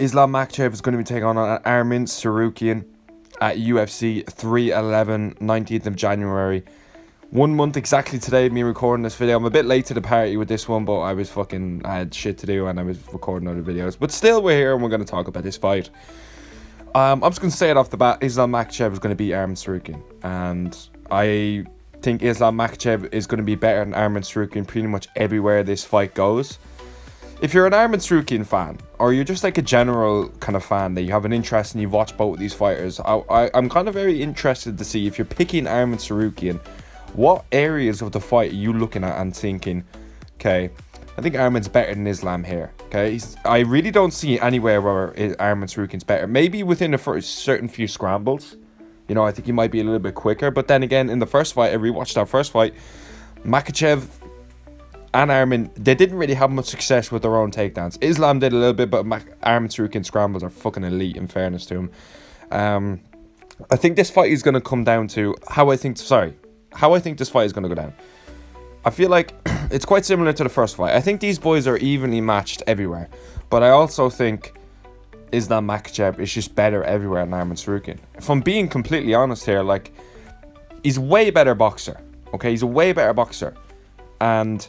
Islam Makhachev is going to be taking on Arman Tsarukyan at UFC 311, 19th of January. 1 month exactly today, me recording this video. I'm a bit late to the party with this one, but I had shit to do and I was recording other videos. But still, we're here and we're going to talk about this fight. I'm just going to say it off the bat, Islam Makhachev is going to beat Arman Tsarukyan. And I think Islam Makhachev is going to be better than Arman Tsarukyan pretty much everywhere this fight goes. If you're an Arman Tsarukyan fan, or you're just like a general kind of fan that you have an interest and you've watched both of these fighters, I'm kind of very interested to see if you're picking Arman Tsarukyan, what areas of the fight are you looking at and thinking, okay, I think Arman's better than Islam here. Okay, I really don't see anywhere where Arman Tsarukyan's better. Maybe within a certain few scrambles, you know, I think he might be a little bit quicker. But then again, in the first fight, I rewatched that first fight, Makhachev and Arman, they didn't really have much success with their own takedowns. Islam did a little bit, but Arman Tsarukyan's scrambles are fucking elite, in fairness to him. I think this fight is going to come down to how I think this fight is going to go down. I feel like it's quite similar to the first fight. I think these boys are evenly matched everywhere. But I also think Islam Makhachev is just better everywhere than Arman Tsarukyan. If I'm being completely honest here, like, he's a way better boxer. Okay, he's a way better boxer. And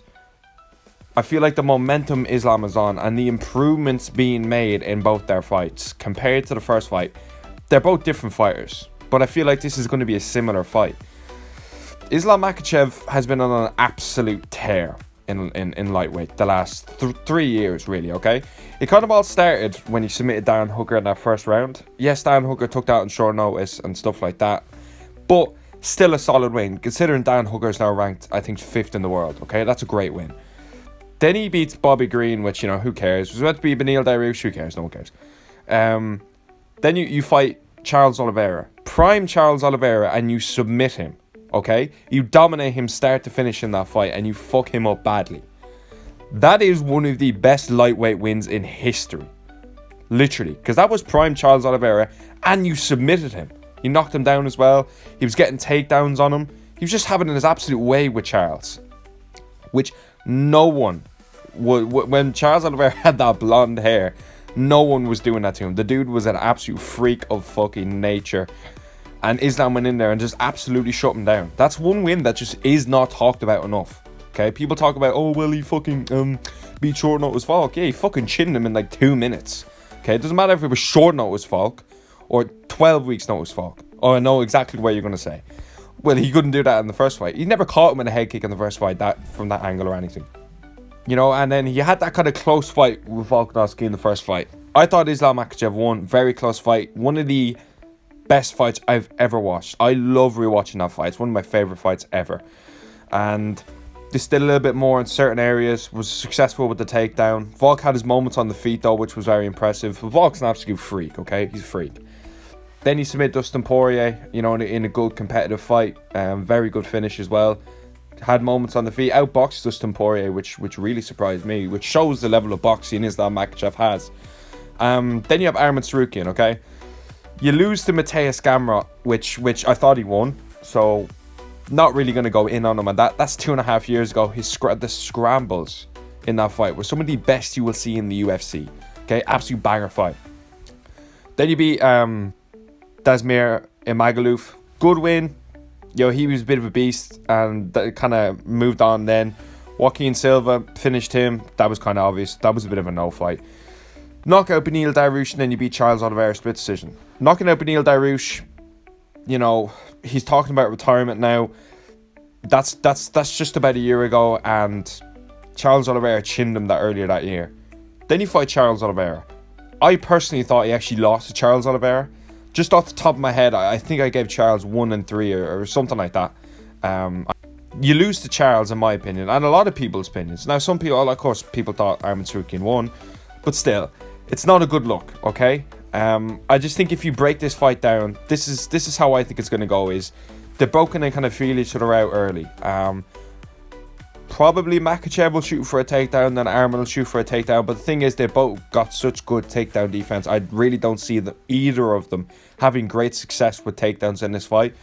I feel like the momentum Islam is on and the improvements being made in both their fights compared to the first fight, they're both different fighters. But I feel like this is going to be a similar fight. Islam Makhachev has been on an absolute tear in lightweight the last 3 years, really, okay? It kind of all started when he submitted Dan Hooker in that first round. Yes, Dan Hooker took that on short notice and stuff like that, but still a solid win, considering Dan Hooker is now ranked, I think, 5th in the world, okay? That's a great win. Then he beats Bobby Green, which, you know, who cares? It was about to be Beneil Dariush, who cares? No one cares. Then you fight Charles Oliveira, prime Charles Oliveira, and you submit him. Okay, you dominate him start to finish in that fight and you fuck him up badly. That is one of the best lightweight wins in history. Literally, because that was prime Charles Oliveira and you submitted him. You knocked him down as well. He was getting takedowns on him. He was just having his absolute way with Charles. Which no one would, when Charles Oliveira had that blonde hair, no one was doing that to him. The dude was an absolute freak of fucking nature. And Islam went in there and just absolutely shut him down. That's one win that just is not talked about enough. Okay, people talk about, oh, well, he fucking beat short notice Falk. Yeah, he fucking chinned him in like 2 minutes. Okay, it doesn't matter if it was short notice Falk or 12 weeks notice Falk. Oh, I know exactly what you're going to say. Well, he couldn't do that in the first fight. He never caught him in a head kick in the first fight from that angle or anything. You know, and then he had that kind of close fight with Volkanovski in the first fight. I thought Islam Makhachev won. Very close fight. One of the best fights I've ever watched. I love rewatching that fight. It's one of my favorite fights ever. And this did a little bit more in certain areas. Was successful with the takedown. Volk had his moments on the feet though, which was very impressive. But Volk's an absolute freak, okay? He's a freak. Then he submitted Dustin Poirier, you know, in a good competitive fight. Very good finish as well. Had moments on the feet. Outboxed Dustin Poirier, which really surprised me. Which shows the level of boxing Islam Makhachev has. Then you have Arman Tsarukyan, okay? You lose to Mateusz Gamrot, which I thought he won, so not really going to go in on him. And that's 2.5 years ago. The scrambles in that fight were some of the best you will see in the UFC. Okay, absolute banger fight. Then you beat Dasmir Imagulov. Good win. Yo, he was a bit of a beast, and that kind of moved on then. Joaquin Silva finished him. That was kind of obvious. That was a bit of a no fight. Knock out Beneil Dariush, and then you beat Charles Oliveira split decision. Knocking out Beneil Dariush, you know, he's talking about retirement now. That's just about a year ago, and Charles Oliveira chinned him earlier that year. Then you fight Charles Oliveira. I personally thought he actually lost to Charles Oliveira. Just off the top of my head, I think I gave Charles 1 and 3 or something like that. You lose to Charles, in my opinion, and a lot of people's opinions. Now, some people, of course, people thought Arman Tsarukyan won, but still, it's not a good look, okay? I just think if you break this fight down, this is how I think it's going to go, is they're both going to kind of feel each other out early. Probably Makhachev will shoot for a takedown, then Arman will shoot for a takedown, but the thing is, they both got such good takedown defense. I really don't see either of them having great success with takedowns in this fight.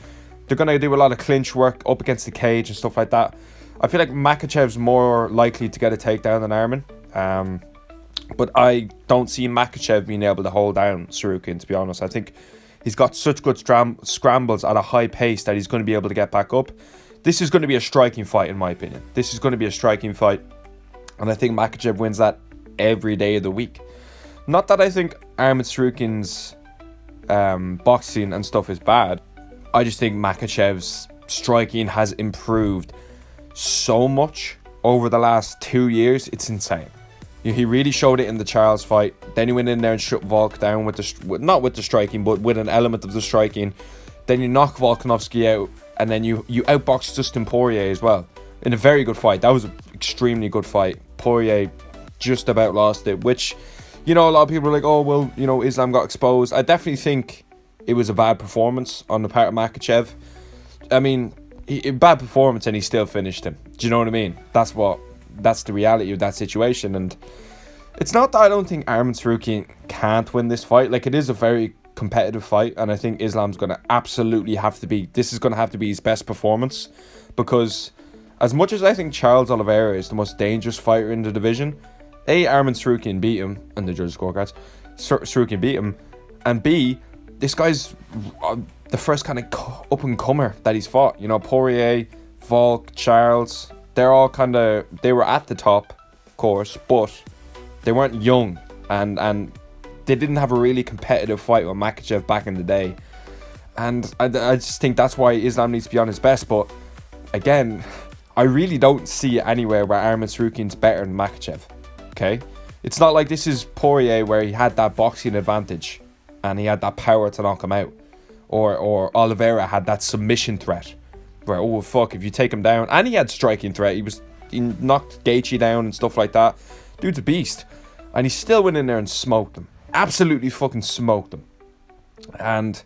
They're going to do a lot of clinch work up against the cage and stuff like that. I feel like Makhachev's more likely to get a takedown than Arman. But I don't see Makhachev being able to hold down Tsarukyan, to be honest. I think he's got such good scrambles at a high pace that he's going to be able to get back up. This is going to be a striking fight, in my opinion. This is going to be a striking fight. And I think Makhachev wins that every day of the week. Not that I think Arman Tsarukyan's boxing and stuff is bad. I just think Makhachev's striking has improved so much over the last 2 years. It's insane. He really showed it in the Charles fight. Then he went in there and shut Volk down with the not with the striking, but with an element of the striking. Then you knock Volkanovski out, and then you outboxed Dustin Poirier as well in a very good fight. That was an extremely good fight. Poirier just about lost it, which, you know, a lot of people are like, oh well, you know, Islam got exposed. I definitely think it was a bad performance on the part of Makhachev. I mean, bad performance, and he still finished him. Do you know what I mean? That's the reality of that situation. And it's not that I don't think Arman Tsarukyan can't win this fight. Like, it is a very competitive fight, and I think Islam's going to absolutely have to be, this is going to have to be his best performance, because as much as I think Charles Oliveira is the most dangerous fighter in the division, A, Arman Tsarukyan beat him, and the judges' scorecards, Tsarukyan beat him, and B, this guy's the first kind of up-and-comer that he's fought. You know, Poirier, Volk, Charles, they're all kind of, they were at the top, of course, but they weren't young, and they didn't have a really competitive fight with Makhachev back in the day. And I just think that's why Islam needs to be on his best. But again, I really don't see it anywhere where Arman Tsarukyan's better than Makhachev. Okay? It's not like this is Poirier where he had that boxing advantage and he had that power to knock him out. Or Oliveira had that submission threat where, oh fuck, if you take him down, and he had striking threat, he knocked Gaethje down and stuff like that. Dude's a beast, and he still went in there and smoked him, absolutely fucking smoked him. And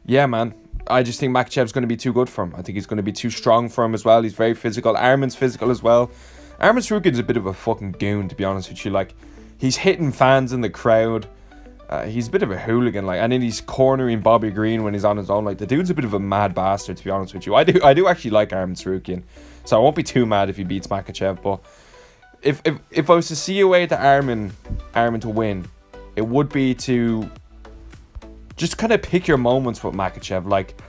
yeah, man, I just think Makhachev's going to be too good for him. I think he's going to be too strong for him as well. He's very physical. Arman's physical as well. Arman Tsarukyan's a bit of a fucking goon, to be honest with you. Like, he's hitting fans in the crowd. He's a bit of a hooligan, like, and then he's cornering Bobby Green when he's on his own. Like, the dude's a bit of a mad bastard, to be honest with you. I do actually like Arman Tsarukyan, so I won't be too mad if he beats Makhachev. But if I was to see a way to Arman to win, it would be to just kind of pick your moments with Makhachev. Like,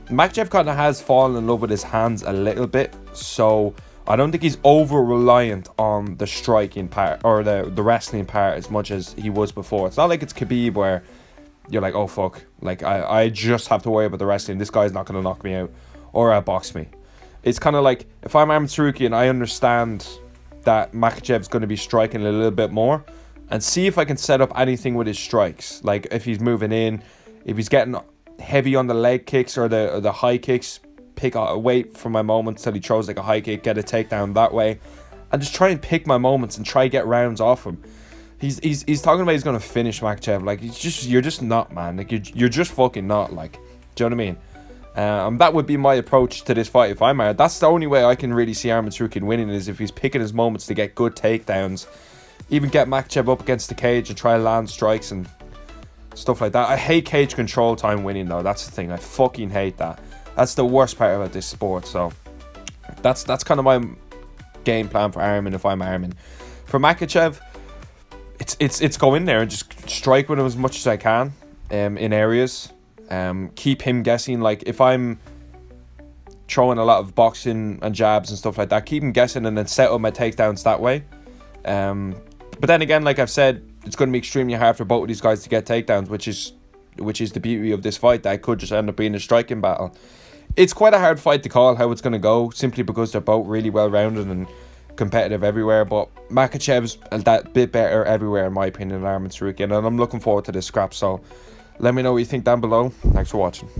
Makhachev kind of has fallen in love with his hands a little bit, so I don't think he's over-reliant on the striking part or the wrestling part as much as he was before. It's not like it's Khabib where you're like, oh fuck, like I just have to worry about the wrestling. This guy's not going to knock me out or outbox me. It's kind of like, if I'm Arman Tsarukyan, I understand that Makhachev's going to be striking a little bit more, and see if I can set up anything with his strikes. Like, if he's moving in, if he's getting heavy on the leg kicks or the high kicks, wait for my moments till he throws like a high kick, get a takedown that way, and just try and pick my moments and try get rounds off him. He's talking about he's gonna finish Makhachev. Like, you're just not, man. Like, you're just fucking not. Like, do you know what I mean? That would be my approach to this fight if I'm Arman. That's the only way I can really see Arman Tsarukyan winning, is if he's picking his moments to get good takedowns, even get Makhachev up against the cage and try to land strikes and stuff like that. I hate cage control time winning though. That's the thing. I fucking hate that. That's the worst part about this sport. So that's kind of my game plan for Arman if I'm Arman. For Makhachev, it's go in there and just strike with him as much as I can in areas. Keep him guessing. Like, if I'm throwing a lot of boxing and jabs and stuff like that, keep him guessing and then set up my takedowns that way. But then again, like I've said, it's going to be extremely hard for both of these guys to get takedowns, which is the beauty of this fight, that it could just end up being a striking battle. It's quite a hard fight to call how it's going to go, simply because they're both really well-rounded and competitive everywhere. But Makhachev's that bit better everywhere, in my opinion, than Arman Tsarukyan, and I'm looking forward to this scrap. So let me know what you think down below. Thanks for watching.